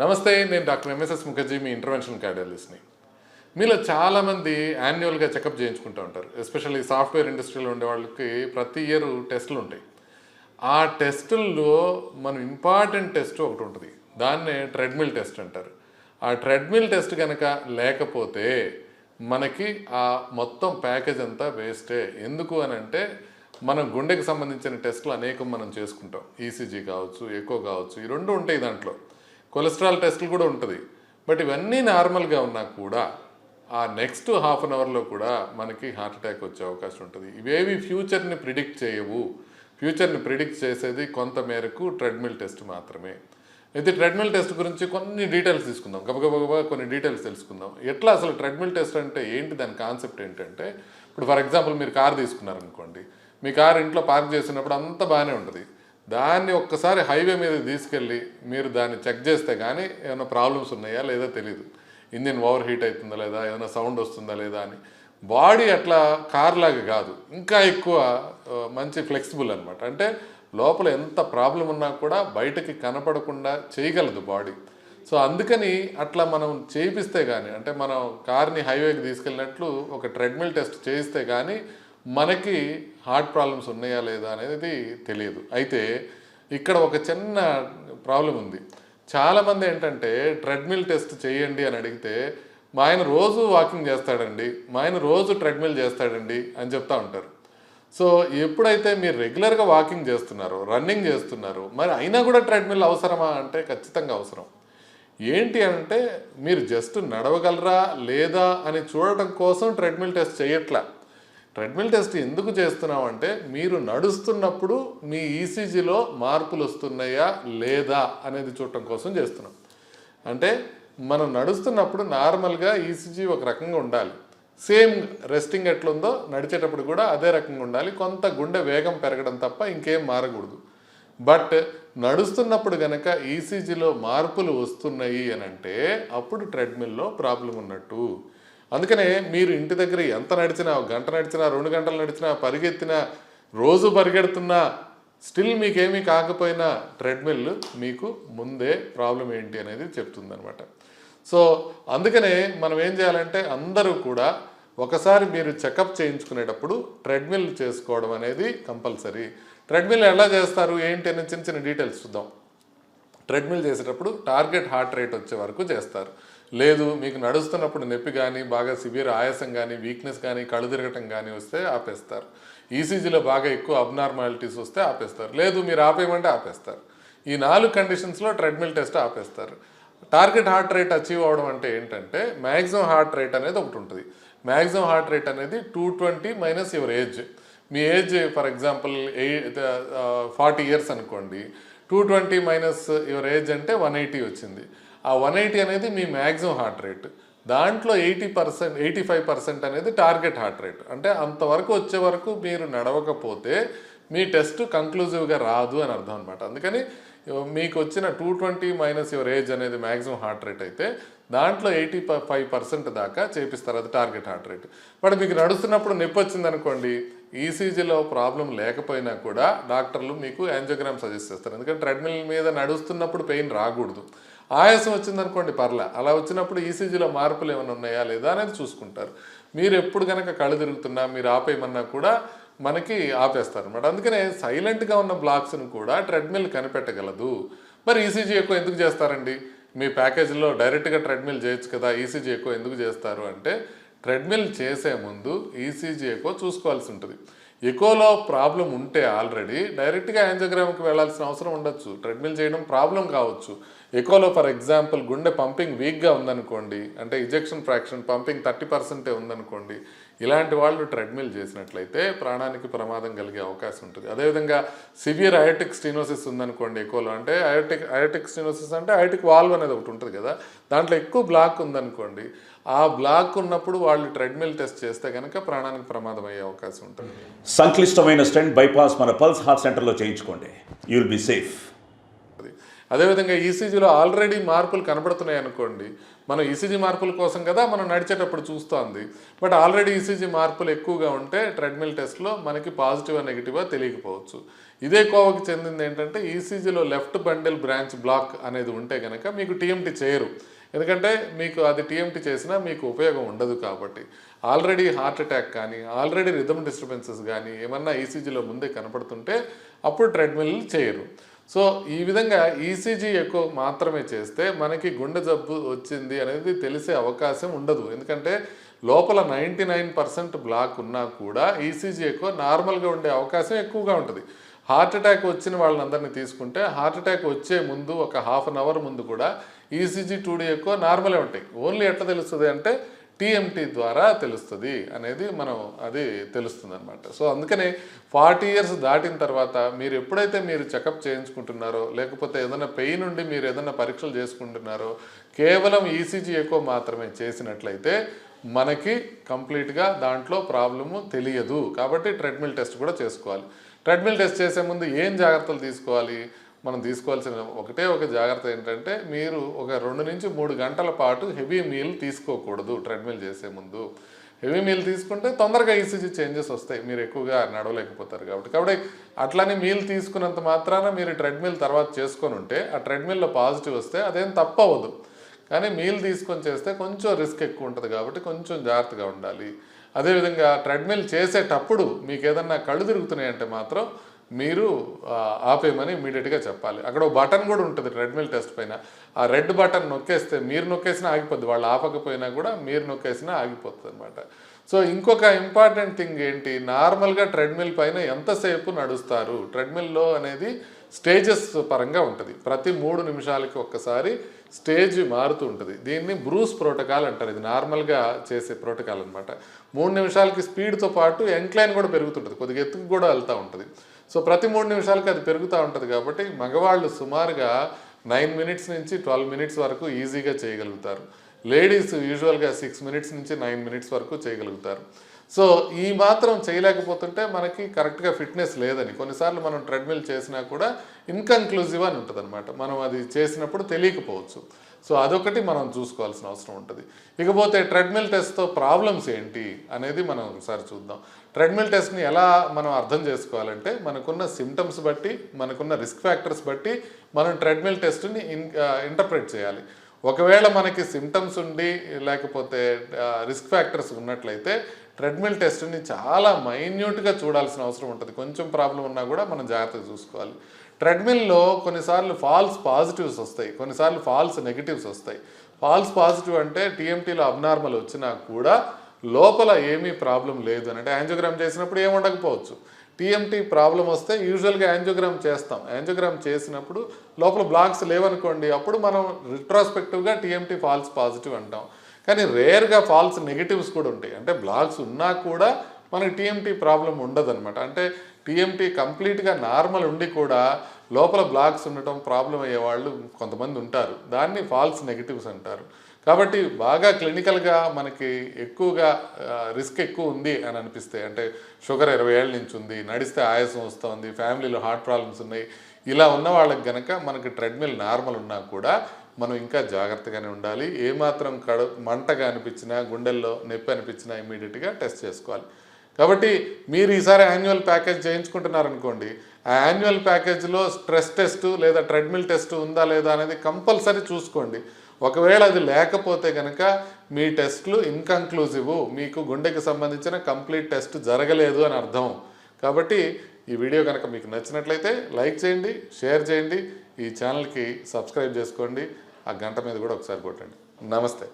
నమస్తే, నేను doctor MSS Mukherjee, మీ intervention కార్డియాలజిస్ట్ని. మీలో చాలామంది యాన్యువల్గా చెకప్ చేయించుకుంటూ ఉంటారు. ఎస్పెషల్లీ సాఫ్ట్వేర్ ఇండస్ట్రీలో ఉండే వాళ్ళకి ప్రతి ఇయర్ టెస్టులు ఉంటాయి. ఆ టెస్టుల్లో మనం ఇంపార్టెంట్ టెస్ట్ ఒకటి ఉంటుంది, దాన్నే ట్రెడ్మిల్ టెస్ట్ అంటారు. ఆ ట్రెడ్మిల్ టెస్ట్ కనుక లేకపోతే మనకి ఆ మొత్తం ప్యాకేజ్ అంతా వేస్టే. ఎందుకు అని అంటే మనం గుండెకి సంబంధించిన టెస్టులు అనేకం మనం చేసుకుంటాం. ఈసీజీ కావచ్చు, ఎకో కావచ్చు, ఈ రెండు ఉంటాయి. దాంట్లో కొలెస్ట్రాల్ టెస్టులు కూడా ఉంటుంది. బట్ ఇవన్నీ నార్మల్గా ఉన్నా కూడా ఆ నెక్స్ట్ హాఫ్ అన్ అవర్లో కూడా మనకి హార్ట్ అటాక్ వచ్చే అవకాశం ఉంటుంది. ఇవేవి ఫ్యూచర్ని ప్రిడిక్ట్ చేయవు. ఫ్యూచర్ని ప్రిడిక్ట్ చేసేది కొంత మేరకు ట్రెడ్మిల్ టెస్ట్ మాత్రమే. అయితే ట్రెడ్మిల్ టెస్ట్ గురించి కొన్ని డీటెయిల్స్ తీసుకుందాం, గబగబా కొన్ని డీటెయిల్స్ తెలుసుకుందాం. ఎట్లా అసలు ట్రెడ్మిల్ టెస్ట్ అంటే ఏంటి, దాని కాన్సెప్ట్ ఏంటంటే, ఇప్పుడు ఫర్ ఎగ్జాంపుల్ మీరు కార్ తీసుకున్నారనుకోండి. మీ కార్ ఇంట్లో పార్క్ చేసినప్పుడు అంతా బాగానే ఉంటుంది. దాన్ని ఒక్కసారి హైవే మీద తీసుకెళ్ళి మీరు దాన్ని చెక్ చేస్తే కానీ ఏమైనా ప్రాబ్లమ్స్ ఉన్నాయా లేదా తెలియదు. ఇంజిన్ ఓవర్ హీట్ అవుతుందా లేదా, ఏమైనా సౌండ్ వస్తుందా లేదా అని. బాడీ అట్లా కార్ లాగా కాదు, ఇంకా ఎక్కువ మంచి ఫ్లెక్సిబుల్ అనమాట. అంటే లోపల ఎంత ప్రాబ్లం ఉన్నా కూడా బయటకి కనపడకుండా చేయగలదు బాడీ. సో అందుకని అట్లా మనం చేయిస్తే కానీ, అంటే మనం కార్ని హైవేకి తీసుకెళ్ళినట్లు ఒక ట్రెడ్మిల్ టెస్ట్ చేయిస్తే కానీ మనకి హార్ట్ ప్రాబ్లమ్స్ ఉన్నాయా లేదా అనేది తెలియదు. అయితే ఇక్కడ ఒక చిన్న ప్రాబ్లం ఉంది. చాలామంది ఏంటంటే ట్రెడ్మిల్ టెస్ట్ చేయండి అని అడిగితే, మా ఆయన రోజు వాకింగ్ చేస్తాడండి, మా ఆయన రోజు ట్రెడ్మిల్ చేస్తాడండి అని చెప్తా ఉంటారు. సో ఎప్పుడైతే మీరు రెగ్యులర్గా వాకింగ్ చేస్తున్నారో, రన్నింగ్ చేస్తున్నారో, మరి అయినా కూడా ట్రెడ్మిల్ అవసరమా అంటే ఖచ్చితంగా అవసరం. ఏంటి అంటే మీరు జస్ట్ నడవగలరా లేదా అని చూడటం కోసం ట్రెడ్మిల్ టెస్ట్ చేయట్లా. ట్రెడ్మిల్ టెస్ట్ ఎందుకు చేస్తున్నామంటే, మీరు నడుస్తున్నప్పుడు మీ ఈసీజీలో మార్పులు వస్తున్నాయా లేదా అనేది చూడటం కోసం చేస్తున్నాం. అంటే మనం నడుస్తున్నప్పుడు నార్మల్గా ఈసీజీ ఒక రకంగా ఉండాలి, సేమ్ రెస్టింగ్ ఎట్లుందో నడిచేటప్పుడు కూడా అదే రకంగా ఉండాలి. కొంత గుండె వేగం పెరగడం తప్ప ఇంకేం మారకూడదు. బట్ నడుస్తున్నప్పుడు కనుక ఈసీజీలో మార్పులు వస్తున్నాయి అని అంటే అప్పుడు ట్రెడ్మిల్లో ప్రాబ్లం ఉన్నట్టు. అందుకనే మీరు ఇంటి దగ్గర ఎంత నడిచినా, గంట నడిచినా, 2 గంటలు నడిచినా, పరిగెత్తినా, రోజు పరిగెడుతున్నా, స్టిల్ మీకేమీ కాకపోయినా ట్రెడ్మిల్ మీకు ముందే ప్రాబ్లం ఏంటి అనేది చెప్తుంది అనమాట. సో అందుకనే మనం ఏం చేయాలంటే, అందరూ కూడా ఒకసారి మీరు చెకప్ చేయించుకునేటప్పుడు ట్రెడ్మిల్ చేసుకోవడం అనేది కంపల్సరీ. ట్రెడ్మిల్ ఎలా చేస్తారు ఏంటి అని చిన్న చిన్న డీటెయిల్స్ చూద్దాం. ట్రెడ్మిల్ చేసేటప్పుడు టార్గెట్ హార్ట్ రేట్ వచ్చే వరకు చేస్తారు. లేదు మీకు నడుస్తున్నప్పుడు నొప్పి కానీ, బాగా సివియర్ ఆయాసం కానీ, వీక్నెస్ కానీ, కళ్ళు తిరగటం కానీ వస్తే ఆపేస్తారు. ఈసీజీలో బాగా ఎక్కువ అబ్నార్మాలిటీస్ వస్తే ఆపేస్తారు. లేదు మీరు ఆపేయమంటే ఆపేస్తారు. ఈ 4 కండిషన్స్లో ట్రెడ్మిల్ టెస్ట్ ఆపేస్తారు. టార్గెట్ హార్ట్ రేట్ అచీవ్ అవ్వడం అంటే ఏంటంటే, మ్యాక్సిమం హార్ట్ రేట్ అనేది ఒకటి ఉంటుంది. మ్యాక్సిమం హార్ట్ రేట్ అనేది 220 minus your age. Me age for example 40 years అనుకోండి. 220 మైనస్ యువర్ ఏజ్ అంటే 180 వచ్చింది. ఆ 180 అనేది మీ మ్యాక్సిమం హార్ట్ రేట్. దాంట్లో 80%, 85% అనేది టార్గెట్ హార్ట్ రేట్. అంటే అంతవరకు వచ్చే వరకు మీరు నడవకపోతే మీ టెస్ట్ కంక్లూజివ్గా రాదు అని అర్థం అనమాట. అందుకని మీకు వచ్చిన 220 మైనస్ యువర్ ఏజ్ అనేది మ్యాక్సిమం హార్ట్ రేట్ అయితే దాంట్లో 85% దాకా చేపిస్తారు, అది టార్గెట్ హార్ట్ రేట్. బట్ మీకు నడుస్తున్నప్పుడు నొప్పి వచ్చిందనుకోండి, ఈసీజీలో ప్రాబ్లం లేకపోయినా కూడా డాక్టర్లు మీకు యాంజియోగ్రామ్ సజెస్ట్ చేస్తారు. ఎందుకంటే ట్రెడ్మిల్ మీద నడుస్తున్నప్పుడు పెయిన్ రాకూడదు. ఆయాసం వచ్చిందనుకోండి పర్లే, అలా వచ్చినప్పుడు ఈసీజీలో మార్పులు ఏమైనా ఉన్నాయా లేదా అనేది చూసుకుంటారు. మీరు ఎప్పుడు కనుక కళ్ళు తిరుగుతున్నా, మీరు ఆపేయమన్నా కూడా మనకి ఆపేస్తారు అనమాట. అందుకనే సైలెంట్గా ఉన్న బ్లాక్స్ను కూడా ట్రెడ్మిల్ కనిపెట్టగలదు. మరి ఈసీజీ ఎక్కువ ఎందుకు చేస్తారండి? మీ ప్యాకేజీలో డైరెక్ట్గా ట్రెడ్మిల్ చేయొచ్చు కదా, ఈసీజీ ఎక్కువ ఎందుకు చేస్తారు అంటే, ట్రెడ్మిల్ చేసే ముందు ఈసీజీ ఎక్కువ చూసుకోవాల్సి ఉంటుంది. ఎకోలో ప్రాబ్లం ఉంటే ఆల్రెడీ డైరెక్ట్గా యాంజియోగ్రామ్కి వెళ్ళాల్సిన అవసరం ఉండొచ్చు. ట్రెడ్మిల్ చేయడం ప్రాబ్లం కావచ్చు. ఎకోలో ఫర్ ఎగ్జాంపుల్ గుండె పంపింగ్ వీక్గా ఉందనుకోండి, అంటే ఇజెక్షన్ ఫ్రాక్షన్ పంపింగ్ 30% ఉందనుకోండి, ఇలాంటి వాళ్ళు ట్రెడ్మిల్ చేసినట్లయితే ప్రాణానికి ప్రమాదం కలిగే అవకాశం ఉంటుంది. అదేవిధంగా సివియర్ అయోటిక్ స్టీనోసిస్ ఉందనుకోండి ఎకోలో, అంటే అయోటిక్ స్టీనోసిస్ అంటే అయోటిక్ వాల్వ్ అనేది ఒకటి ఉంటుంది కదా, దాంట్లో ఎక్కువ బ్లాక్ ఉందనుకోండి, ఆ బ్లాక్ ఉన్నప్పుడు వాళ్ళు ట్రెడ్మిల్ టెస్ట్ చేస్తే కనుక ప్రాణానికి ప్రమాదం అయ్యే అవకాశం ఉంటుంది. సంక్లిష్టమైన స్టెంట్ బైపాస్ మన పల్స్ హార్ట్ సెంటర్లో చేయించుకోండి, యూ విల్ బి సేఫ్. అదేవిధంగా ఈసీజీలో ఆల్రెడీ మార్పులు కనబడుతున్నాయి అనుకోండి, మనం ఈసీజీ మార్పుల కోసం కదా మనం నడిచేటప్పుడు చూస్తోంది, బట్ ఆల్రెడీ ఈసీజీ మార్పులు ఎక్కువగా ఉంటే ట్రెడ్మిల్ టెస్ట్లో మనకి పాజిటివా నెగిటివా తెలియకపోవచ్చు. ఇదే కోవకి చెందింది ఏంటంటే ఈసీజీలో లెఫ్ట్ బండిల్ బ్రాంచ్ బ్లాక్ అనేది ఉంటే కనుక మీకు టీఎంటీ చేయరు. ఎందుకంటే మీకు అది టీఎంటీ చేసినా మీకు ఉపయోగం ఉండదు కాబట్టి. ఆల్రెడీ హార్ట్ అటాక్ కానీ ఆల్రెడీ రిథమ్ డిస్టర్బెన్సెస్ కానీ ఏమన్నా ఈసీజీలో ముందే కనపడుతుంటే అప్పుడు ట్రెడ్మిల్ చేయరు. సో ఈ విధంగా ఈసీజీ ఎక్కువ మాత్రమే చేస్తే మనకి గుండె జబ్బు వచ్చింది అనేది తెలిసే అవకాశం ఉండదు. ఎందుకంటే లోపల 99% బ్లాక్ ఉన్నా కూడా ఈసీజీ ఎక్కువ నార్మల్గా ఉండే అవకాశం ఎక్కువగా ఉంటుంది. హార్ట్ అటాక్ వచ్చిన వాళ్ళందరినీ తీసుకుంటే హార్ట్ అటాక్ వచ్చే ముందు ఒక హాఫ్ అన్ అవర్ ముందు కూడా ఈసీజీ 2D ఎక్కువ నార్మలే ఉంటాయి. ఓన్లీ ఎట్లా తెలుస్తుంది అంటే టీఎంటీ ద్వారా తెలుస్తుంది అనేది అది తెలుస్తుంది అనమాట. సో అందుకని 40 years దాటిన తర్వాత మీరు ఎప్పుడైతే మీరు చెకప్ చేయించుకుంటున్నారో లేకపోతే ఏదైనా పెయిన్ ఉండి మీరు ఏదైనా పరీక్షలు చేసుకుంటున్నారో కేవలం ఈసీజీ ఎక్కువ మాత్రమే చేసినట్లయితే మనకి కంప్లీట్గా దాంట్లో ప్రాబ్లము తెలియదు. కాబట్టి ట్రెడ్మిల్ టెస్ట్ కూడా చేసుకోవాలి. ట్రెడ్మిల్ టెస్ట్ చేసే ముందు ఏం జాగ్రత్తలు తీసుకోవాలి? మనం తీసుకోవాల్సిన ఒక జాగ్రత్త ఏంటంటే మీరు ఒక 2 నుంచి 3 గంటల పాటు హెవీ మీల్ తీసుకోకూడదు ట్రెడ్మిల్ చేసే ముందు. హెవీ మీల్ తీసుకుంటే తొందరగా ఈసీజీ చేంజెస్ వస్తాయి, మీరు ఎక్కువగా నడవలేకపోతారు కాబట్టి అట్లని మీల్ తీసుకున్నంత మాత్రాన మీరు ట్రెడ్మిల్ తర్వాత చేసుకొని ఉంటే ఆ ట్రెడ్మిల్లో పాజిటివ్ వస్తే అదేం తప్పవద్దు. కానీ మీల్ తీసుకొని చేస్తే కొంచెం రిస్క్ ఎక్కువ ఉంటుంది కాబట్టి కొంచెం జాగ్రత్తగా ఉండాలి. అదేవిధంగా ట్రెడ్మిల్ చేసేటప్పుడు మీకు ఏదన్నా కళ్ళు తిరుగుతున్నాయంటే మాత్రం మీరు ఆపేయమని ఇమీడియట్గా చెప్పాలి. అక్కడ ఒక బటన్ కూడా ఉంటుంది ట్రెడ్మిల్ టెస్ట్ పైన. ఆ రెడ్ బటన్ నొక్కేస్తే మీరు నొక్కేసినా ఆగిపోద్ది, వాళ్ళు ఆపకపోయినా కూడా మీరు నొక్కేసినా ఆగిపోతుంది అనమాట. సో ఇంకొక ఇంపార్టెంట్ థింగ్ ఏంటి, నార్మల్గా ట్రెడ్మిల్ పైన ఎంతసేపు నడుస్తారు? ట్రెడ్మిల్లో అనేది స్టేజెస్ పరంగా ఉంటుంది. ప్రతి 3 నిమిషాలకి ఒక్కసారి స్టేజ్ మారుతూ ఉంటుంది. దీన్ని బ్రూస్ ప్రోటోకాల్ అంటారు. ఇది నార్మల్గా చేసే ప్రోటోకాల్ అనమాట. 3 నిమిషాలకి స్పీడ్తో పాటు ఎంక్లైన్ కూడా పెరుగుతుంటుంది, కొద్దిగా ఎత్తుకు కూడా వెళ్తూ ఉంటుంది. సో ప్రతి 3 నిమిషాలకి అది పెరుగుతూ ఉంటుంది కాబట్టి మగవాళ్ళు సుమారుగా 9 minutes నుంచి 12 minutes వరకు ఈజీగా చేయగలుగుతారు. లేడీస్ యూజువల్గా 6 minutes నుంచి 9 minutes వరకు చేయగలుగుతారు. సో ఈ మాత్రం చేయలేకపోతుంటే మనకి కరెక్ట్గా ఫిట్నెస్ లేదని, కొన్నిసార్లు మనం ట్రెడ్మిల్ చేసినా కూడా ఇన్కన్క్లూజివ్ అని ఉంటుంది అనమాట. మనం అది చేసినప్పుడు తెలియకపోవచ్చు. సో అదొకటి మనం చూసుకోవాల్సిన అవసరం ఉంటుంది. ఇకపోతే ట్రెడ్మిల్ టెస్ట్తో ప్రాబ్లమ్స్ ఏంటి అనేది మనం ఒకసారి చూద్దాం. ట్రెడ్మిల్ టెస్ట్ని ఎలా మనం అర్థం చేసుకోవాలంటే మనకున్న సిమ్టమ్స్ బట్టి మనకున్న రిస్క్ ఫ్యాక్టర్స్ బట్టి మనం ట్రెడ్మిల్ టెస్ట్ని ఇంటర్ప్రెట్ చేయాలి. ఒకవేళ మనకి సిమ్టమ్స్ ఉండి లేకపోతే రిస్క్ ఫ్యాక్టర్స్ ఉన్నట్లయితే ట్రెడ్మిల్ టెస్ట్ని చాలా మైన్యూట్గా చూడాల్సిన అవసరం ఉంటుంది. కొంచెం ప్రాబ్లం ఉన్నా కూడా మనం జాగ్రత్తగా చూసుకోవాలి. ట్రెడ్మిల్లో కొన్నిసార్లు ఫాల్స్ పాజిటివ్స్ వస్తాయి, కొన్నిసార్లు ఫాల్స్ నెగిటివ్స్ వస్తాయి. ఫాల్స్ పాజిటివ్ అంటే టీఎంటీలో అబ్నార్మల్ వచ్చినా కూడా లోపల ఏమీ ప్రాబ్లం లేదు అని, అంటే యాంజియోగ్రామ్ చేసినప్పుడు ఏమి ఉండకపోవచ్చు. టీఎంటీ ప్రాబ్లం వస్తే యూజువల్గా యాంజియోగ్రామ్ చేస్తాం. యాంజియోగ్రామ్ చేసినప్పుడు లోపల బ్లాక్స్ లేవనుకోండి, అప్పుడు మనం రిట్రాస్పెక్టివ్గా టీఎంటీ ఫాల్స్ పాజిటివ్ అంటాం. కానీ రేర్గా ఫాల్స్ నెగిటివ్స్ కూడా ఉంటాయి. అంటే బ్లాక్స్ ఉన్నా కూడా మనకి టీఎంటీ ప్రాబ్లం ఉండదు అనమాట. అంటే టీఎంటీ కంప్లీట్గా నార్మల్ ఉండి కూడా లోపల బ్లాక్స్ ఉండటం ప్రాబ్లం అయ్యేవాళ్ళు కొంతమంది ఉంటారు. దాన్ని ఫాల్స్ నెగిటివ్స్ అంటారు. కాబట్టి బాగా క్లినికల్గా మనకి ఎక్కువగా రిస్క్ ఎక్కువ ఉంది అని అనిపిస్తే, అంటే షుగర్ 20 ఏళ్ళ నుంచి ఉంది, నడిస్తే ఆయాసం వస్తుంది, ఫ్యామిలీలో హార్ట్ ప్రాబ్లమ్స్ ఉన్నాయి, ఇలా ఉన్న వాళ్ళకి గనక మనకి ట్రెడ్మిల్ నార్మల్ ఉన్నా కూడా మనం ఇంకా జాగ్రత్తగానే ఉండాలి. ఏమాత్రం మంటగా అనిపించినా గుండెల్లో నొప్పి అనిపించినా ఇమీడియట్గా టెస్ట్ చేసుకోవాలి. కాబట్టి మీరు ఈసారి యాన్యువల్ ప్యాకేజ్ చేయించుకుంటున్నారనుకోండి, ఆ యాన్యువల్ ప్యాకేజ్లో స్ట్రెస్ టెస్ట్ లేదా ట్రెడ్మిల్ టెస్ట్ ఉందా లేదా అనేది కంపల్సరీ చూసుకోండి. ఒకవేళ అది లేకపోతే కనుక మీ టెస్ట్లు ఇన్కన్క్లూజివ్, మీకు గుండెకి సంబంధించిన కంప్లీట్ టెస్ట్ జరగలేదు అని అర్థం. కాబట్టి ఈ వీడియో కనుక మీకు నచ్చినట్లయితే లైక్ చేయండి, షేర్ చేయండి, ఈ ఛానల్కి సబ్స్క్రైబ్ చేసుకోండి, ఆ గంట మీద కూడా ఒకసారి కొట్టండి. నమస్తే.